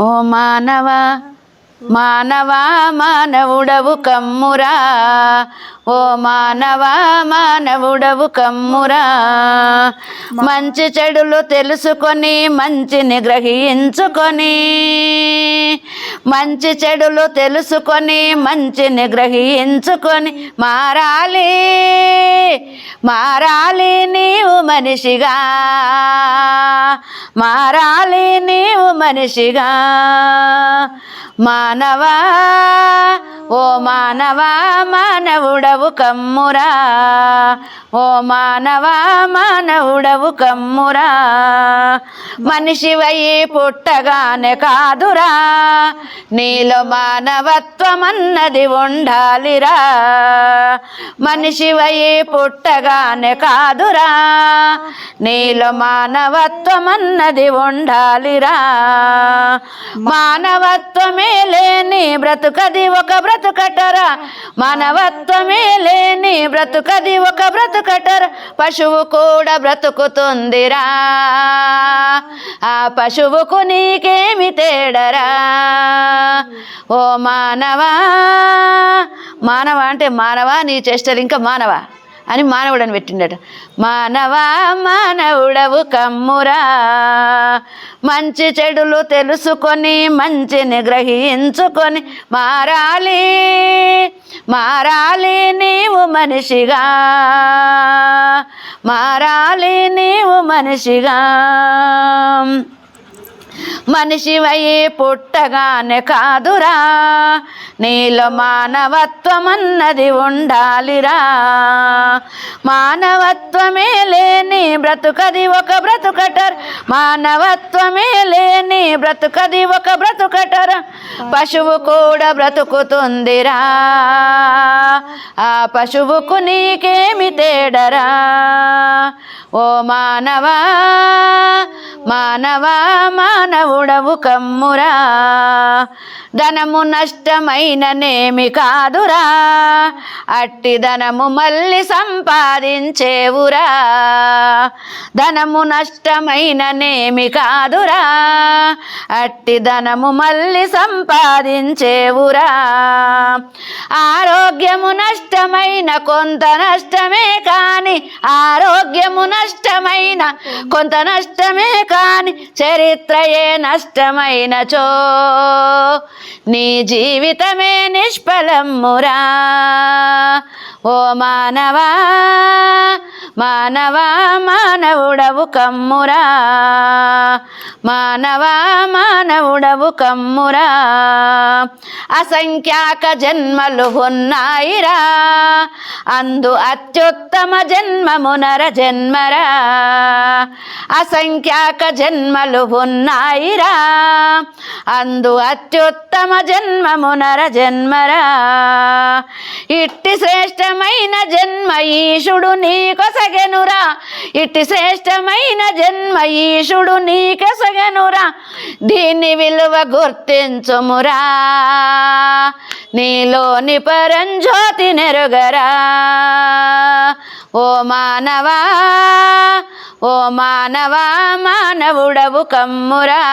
ఓ మానవా మానవా మానవుడవు కమ్మురా, ఓ మానవా మానవుడవు కమ్మురా. మంచి చెడులు తెలుసుకొని మంచిని గ్రహించుకొని, మంచి చెడులు తెలుసుకొని మంచిని గ్రహించుకొని మారాలి మారాలి నీవు మనిషిగా, మారాలి నీవు మనిషిగా. మానవా ఓ మానవా మానవుడవు కమ్మురా, ఓ మానవా మానవుడవు కమ్మురా. మనిషివై పుట్టగానే కాదురా, నీలో మానవత్వమన్నది ఉండాలిరా. మనిషివై పుట్టగానే కాదురా, నీలో మానవత్వమన్నది ఉండాలిరా. మానవత్వమే లేని బ్రతుకది ఒక బ్రతుకటరా, మానవత్వమే లేని బ్రతుకది ఒక బ్రతుకటరా. పశువు కూడా బ్రతుకుతుందిరా, ఆ పశువుకు నీకేమి తేడరా. ఓ మానవా, మానవా అంటే మానవా నీ చేష్టలు ఇంకా మానవా అని మానవుడని పెట్టిండట. మానవా మానవుడవు కమ్మురా, మంచి చెడులు తెలుసుకొని మంచిని గ్రహించుకొని మారాలి మారాలి నీవు మనిషిగా, మారాలి నీవు మనిషిగా. మనిషివై పుట్టగానే కాదురా, నీలో మానవత్వమన్నది ఉండాలిరా. మానవత్వమే లేని బ్రతుకది ఒక బ్రతుకటర్, మానవత్వమే లేని బ్రతుకది ఒక బ్రతుకటర్. పశువు కూడా బ్రతుకుతుందిరా, ఆ పశువుకు నీకేమి తేడరా. ఓ మానవా మానవా మానవుడవు కమ్మురా, ధనము నష్టమైననేమి కాదురా, అట్టి ధనము మళ్ళీ సంపాదించేవురా. ధనము నష్టమైననేమి కాదురా, అట్టి ధనము మళ్ళీ సంపాదించేవురా. ఆరోగ్యము నష్టమైన కొంత నష్టమే కాని, ఆరోగ్యము నష్టమైన కొంత నష్టమే కాని, చరిత్రయే నష్టమైనచో నీ జీవితమే నిష్ఫలమురా. ఓ మానవా మానవా మానవుడవు కమ్మురా, మానవా మానవుడవు కమ్మురా. అసంఖ్యాక జన్మలు ఉన్నాయిరా, అందు అత్యుత్తమ జన్మము నర జన్మరా. అసంఖ్యాక జన్మలు ఉన్నాయిరా, అందు అత్యుత్తమ జన్మము నర జన్మరా. ఇట్టి శ్రేష్టమైన జన్మ ఈశుడు నీకొసగెనురా, ఇట్టి శ్రేష్టమైన జన్మ ఈశుడు నీకొసగెనురా. దీని విలువ గుర్తించుమురా, నీలోని పరంజ్యోతి నెరుగరా. ఓ మానవా ఓ మానవా మానవుడవు కమ్మురా,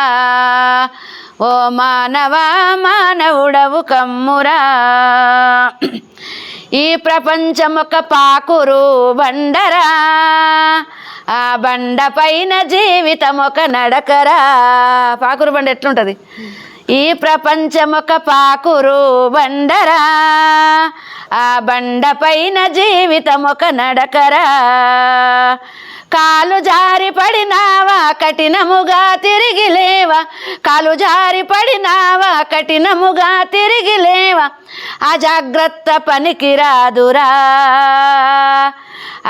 ఓ మానవా మానవుడవు కమ్మురా. ఈ ప్రపంచమొక పాకురు బండరా, ఆ బండ పైన జీవితం ఒక నడకరా. పాకురు బండ ఎట్లుంటుంది? ఈ ప్రపంచమొక పాకురు బండరా, ఆ బండ పైన జీవితం ఒక నడకరా. కాలు జారి పడినావా కఠినముగా తిరిగి లేవా, కాలు జారి పడినావా కఠినముగా తిరిగి లేవా. అజాగ్రత్త పనికి రాదురా,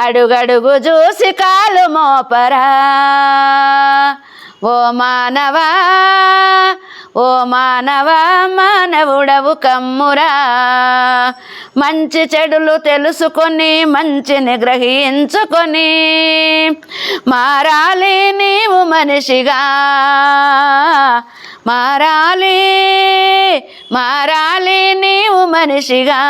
అడుగడుగు చూసి కాలు మోపరా. ఓ మానవా ఓ మానవా మానవుడవు కమ్మురా, మంచి చెడులు తెలుసుకొని మంచిని గ్రహించుకొని మారాలి నీవు మనిషిగా, మారాలి మారాలి నీవు మనిషిగా.